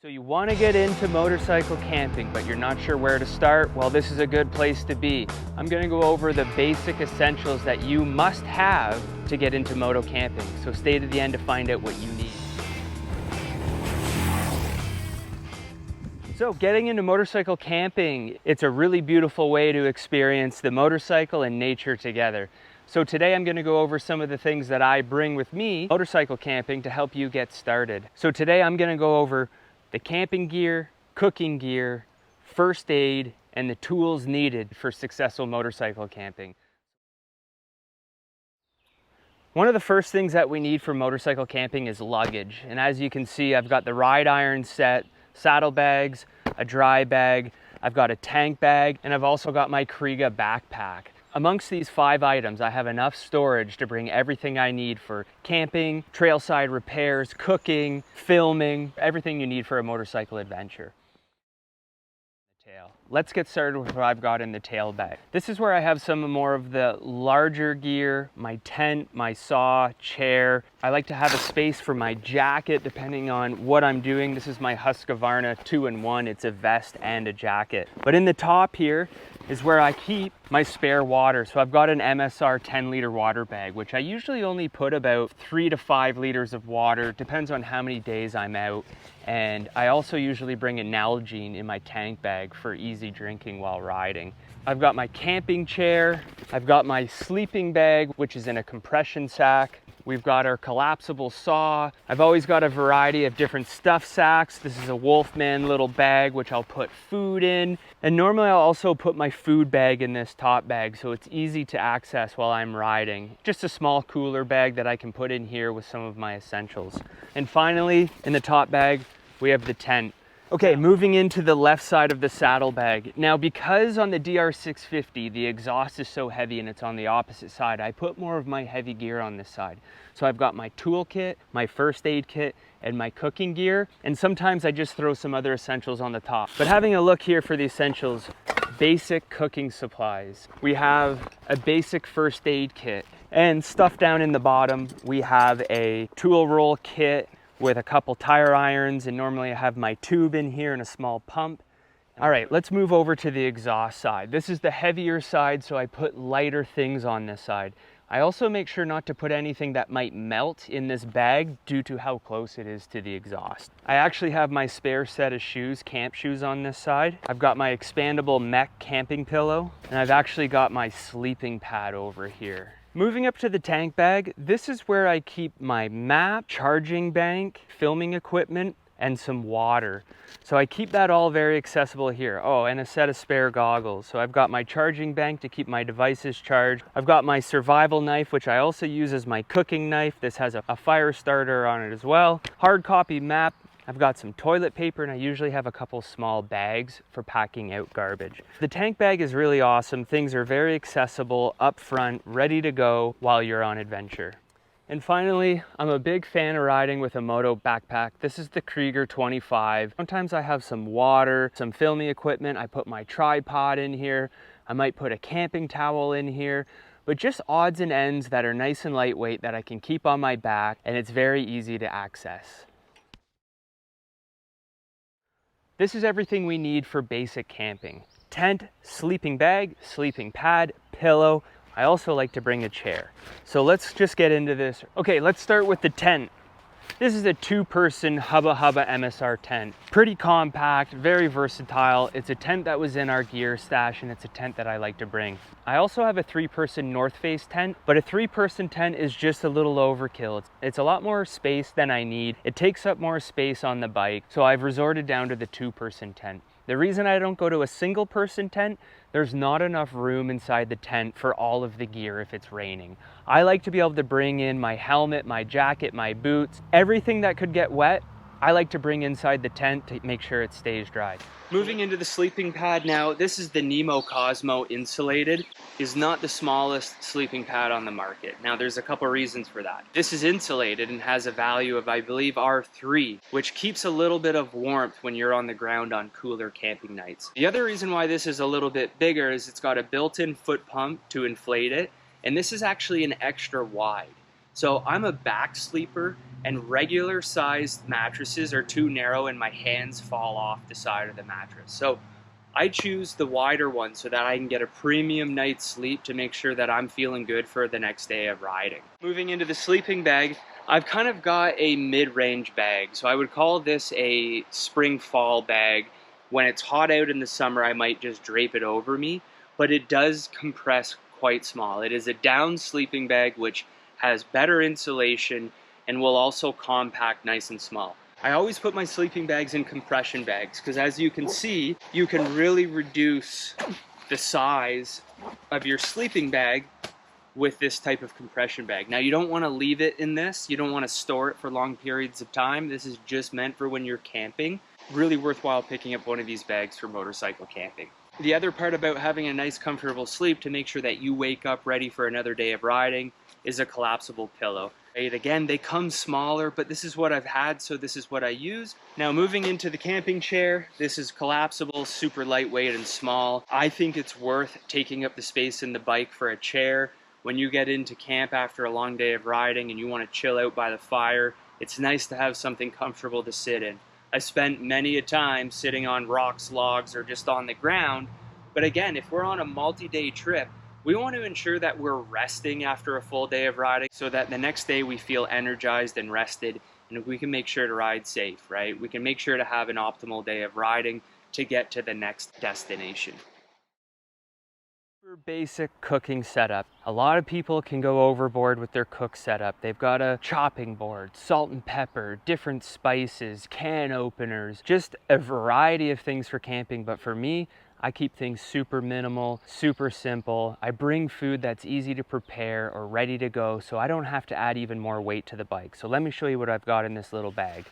So you want to get into motorcycle camping, but you're not sure where to start? Well, this is a good place to be. I'm going to go over the basic essentials that you must have to get into moto camping. So stay to the end to find out what you need. So getting into motorcycle camping, it's a really beautiful way to experience the motorcycle and nature together. So today I'm going to go over some of the things that I bring with me motorcycle camping to help you get started. So today I'm going to go over the camping gear, cooking gear, first aid, and the tools needed for successful motorcycle camping. One of the first things that we need for motorcycle camping is luggage. And as you can see, I've got the ride iron set, saddlebags, a dry bag, I've got a tank bag, and I've also got my Kriega backpack. Amongst these 5 items, I have enough storage to bring everything I need for camping, trailside repairs, cooking, filming, everything you need for a motorcycle adventure. Let's get started with what I've got in the tail bag. This is where I have some more of the larger gear, my tent, my saw, chair. I like to have a space for my jacket depending on what I'm doing. This is my Husqvarna 2-in-1. It's a vest and a jacket. But in the top here is where I keep my spare water. So I've got an MSR 10-liter water bag, which I usually only put about 3 to 5 liters of water. Depends on how many days I'm out. And I also usually bring a Nalgene in my tank bag for easy drinking while riding. I've got my camping chair. I've got my sleeping bag, which is in a compression sack. We've got our collapsible saw. I've always got a variety of different stuff sacks. This is a Wolfman little bag, which I'll put food in. And normally I'll also put my food bag in this top bag, so it's easy to access while I'm riding. Just a small cooler bag that I can put in here with some of my essentials. And finally, in the top bag, we have the tent. Okay, moving into the left side of the saddlebag. Now, because on the DR650, the exhaust is so heavy and it's on the opposite side, I put more of my heavy gear on this side. So I've got my toolkit, my first aid kit, and my cooking gear. And sometimes I just throw some other essentials on the top. But having a look here for the essentials, basic cooking supplies. We have a basic first aid kit. And stuff down in the bottom, we have a tool roll kit with a couple tire irons, and normally I have my tube in here and a small pump. All right, let's move over to the exhaust side. This is the heavier side, so I put lighter things on this side. I also make sure not to put anything that might melt in this bag due to how close it is to the exhaust. I actually have my spare set of shoes, camp shoes, on this side. I've got my expandable mech camping pillow, and I've actually got my sleeping pad over here. Moving up to the tank bag, this is where I keep my map, charging bank, filming equipment, and some water. So I keep that all very accessible here. Oh, and a set of spare goggles. So I've got my charging bank to keep my devices charged. I've got my survival knife, which I also use as my cooking knife. This has a fire starter on it as well. Hard copy map. I've got some toilet paper, and I usually have a couple small bags for packing out garbage. The tank bag is really awesome. Things are very accessible, up front, ready to go while you're on adventure. And finally, I'm a big fan of riding with a Moto backpack. This is the Krieger 25. Sometimes I have some water, some filming equipment. I put my tripod in here. I might put a camping towel in here. But just odds and ends that are nice and lightweight that I can keep on my back, and it's very easy to access. This is everything we need for basic camping. Tent, sleeping bag, sleeping pad, pillow. I also like to bring a chair. So let's just get into this. Okay, let's start with the tent. This is a 2-person Hubba Hubba MSR tent. Pretty compact, very versatile. It's a tent that was in our gear stash, and it's a tent that I like to bring. I also have a 3-person North Face tent, but a 3-person tent is just a little overkill. It's a lot more space than I need. It takes up more space on the bike, so I've resorted down to the 2-person tent. The reason I don't go to a single-person tent, there's not enough room inside the tent for all of the gear if it's raining. I like to be able to bring in my helmet, my jacket, my boots, everything that could get wet. I like to bring inside the tent to make sure it stays dry. Moving into the sleeping pad now, this is the Nemo Cosmo insulated. Is not the smallest sleeping pad on the market. Now there's a couple reasons for that. This is insulated and has a value of, I believe, R3, which keeps a little bit of warmth when you're on the ground on cooler camping nights. The other reason why this is a little bit bigger is it's got a built-in foot pump to inflate it, and this is actually an extra wide. So I'm a back sleeper, and regular sized mattresses are too narrow and my hands fall off the side of the mattress. So I choose the wider one so that I can get a premium night's sleep to make sure that I'm feeling good for the next day of riding. Moving into the sleeping bag, I've kind of got a mid-range bag. So I would call this a spring-fall bag. When it's hot out in the summer, I might just drape it over me, but it does compress quite small. It is a down sleeping bag which has better insulation and will also compact nice and small. I always put my sleeping bags in compression bags because, as you can see, you can really reduce the size of your sleeping bag with this type of compression bag. Now, you don't want to leave it in this. You don't want to store it for long periods of time. This is just meant for when you're camping. Really worthwhile picking up one of these bags for motorcycle camping. The other part about having a nice comfortable sleep to make sure that you wake up ready for another day of riding is a collapsible pillow. Right? Again, they come smaller, but this is what I've had, so this is what I use. Now moving into the camping chair, this is collapsible, super lightweight and small. I think it's worth taking up the space in the bike for a chair. When you get into camp after a long day of riding and you want to chill out by the fire, it's nice to have something comfortable to sit in. I spent many a time sitting on rocks, logs, or just on the ground. But again, if we're on a multi-day trip, we want to ensure that we're resting after a full day of riding so that the next day we feel energized and rested, and we can make sure to ride safe, right? We can make sure to have an optimal day of riding to get to the next destination. Basic cooking setup. A lot of people can go overboard with their cook setup. They've got a chopping board, salt and pepper, different spices, can openers, just a variety of things for camping. But for me, I keep things super minimal, super simple. I bring food that's easy to prepare or ready to go so I don't have to add even more weight to the bike. So let me show you what I've got in this little bag.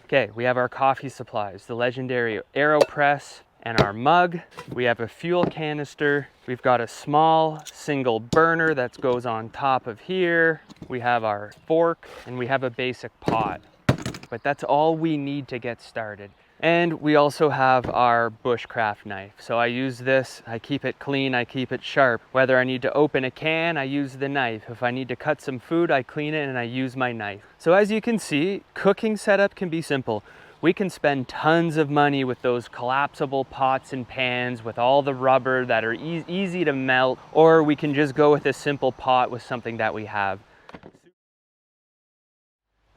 Okay, we have our coffee supplies, the legendary AeroPress, and our mug. We have a fuel canister. We've got a small single burner that goes on top of here. We have our fork and we have a basic pot. But that's all we need to get started. And we also have our bushcraft knife. So I use this, I keep it clean, I keep it sharp. Whether I need to open a can, I use the knife. If I need to cut some food, I clean it and I use my knife. So as you can see, cooking setup can be simple. We can spend tons of money with those collapsible pots and pans with all the rubber that are easy to melt, or we can just go with a simple pot with something that we have.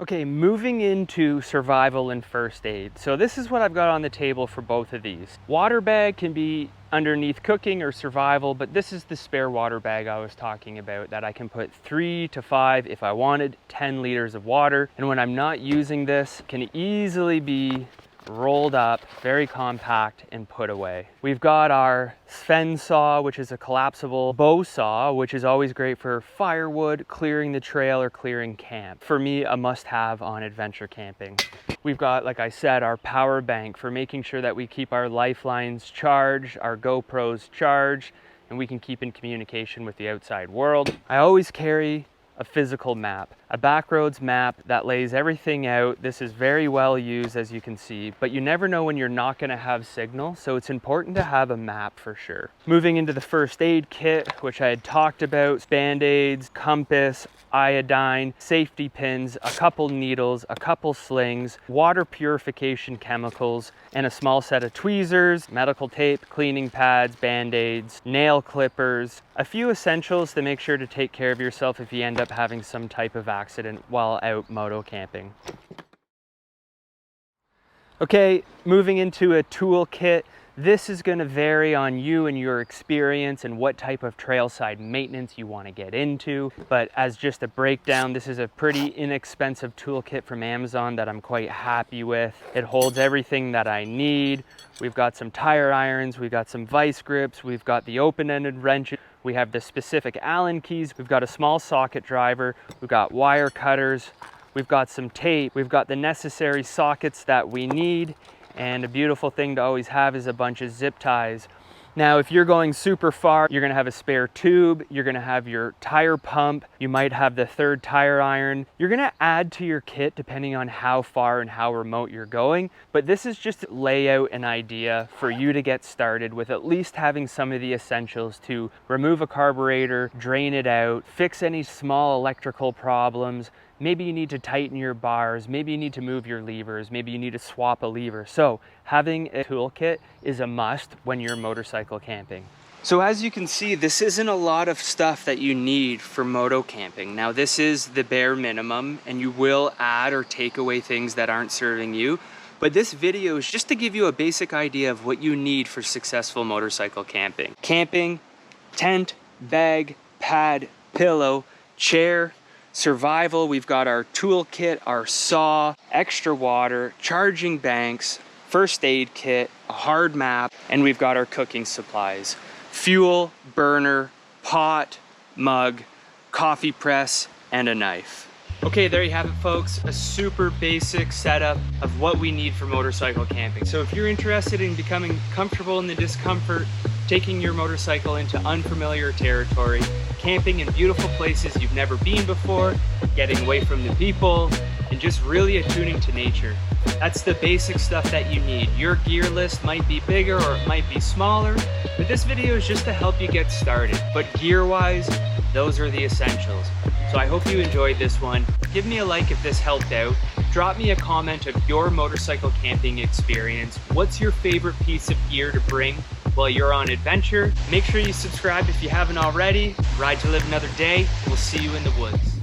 Okay, moving into survival and first aid. So this is what I've got on the table for both of these. Water bag can be underneath cooking or survival, but this is the spare water bag I was talking about that I can put 3 to 5, if I wanted, 10 liters of water. And when I'm not using this, it can easily be rolled up, very compact, and put away. We've got our Sven saw, which is a collapsible bow saw, which is always great for firewood, clearing the trail, or clearing camp. For me, a must-have on adventure camping. We've got, like I said, our power bank for making sure that we keep our lifelines charged, our GoPros charged, and we can keep in communication with the outside world. I always carry a physical map, a backroads map that lays everything out. This is very well used, as you can see, but you never know when you're not going to have signal, so it's important to have a map for sure. Moving into the first aid kit, which I had talked about, band-aids, compass, iodine, safety pins, a couple needles, a couple slings, water purification chemicals, and a small set of tweezers, medical tape, cleaning pads, band-aids, nail clippers, a few essentials to make sure to take care of yourself if you end up having some type of accident while out moto camping. Okay, moving into a tool kit. This is going to vary on you and your experience and what type of trailside maintenance you want to get into. But as just a breakdown, this is a pretty inexpensive toolkit from Amazon that I'm quite happy with. It holds everything that I need. We've got some tire irons, we've got some vice grips, we've got the open-ended wrenches, we have the specific Allen keys, we've got a small socket driver, we've got wire cutters, we've got some tape, we've got the necessary sockets that we need. And a beautiful thing to always have is a bunch of zip ties. Now, if you're going super far, you're gonna have a spare tube, you're gonna have your tire pump, you might have the third tire iron. You're gonna add to your kit depending on how far and how remote you're going, but this is just lay out an idea for you to get started with at least having some of the essentials to remove a carburetor, drain it out, fix any small electrical problems. Maybe you need to tighten your bars, maybe you need to move your levers, maybe you need to swap a lever. So having a toolkit is a must when you're motorcycle camping. So as you can see, this isn't a lot of stuff that you need for moto camping. Now this is the bare minimum, and you will add or take away things that aren't serving you. But this video is just to give you a basic idea of what you need for successful motorcycle camping. Camping, tent, bag, pad, pillow, chair. Survival, we've got our toolkit, our saw, extra water, charging banks, first aid kit, a hard map, and we've got our cooking supplies. Fuel, burner, pot, mug, coffee press, and a knife. Okay, there you have it, folks. A super basic setup of what we need for motorcycle camping. So if you're interested in becoming comfortable in the discomfort, taking your motorcycle into unfamiliar territory, camping in beautiful places you've never been before, getting away from the people, and just really attuning to nature. That's the basic stuff that you need. Your gear list might be bigger or it might be smaller, but this video is just to help you get started. But gear-wise, those are the essentials. So I hope you enjoyed this one. Give me a like if this helped out. Drop me a comment of your motorcycle camping experience. What's your favorite piece of gear to bring while you're on adventure? Make sure you subscribe if you haven't already. Ride to live another day. We'll see you in the woods.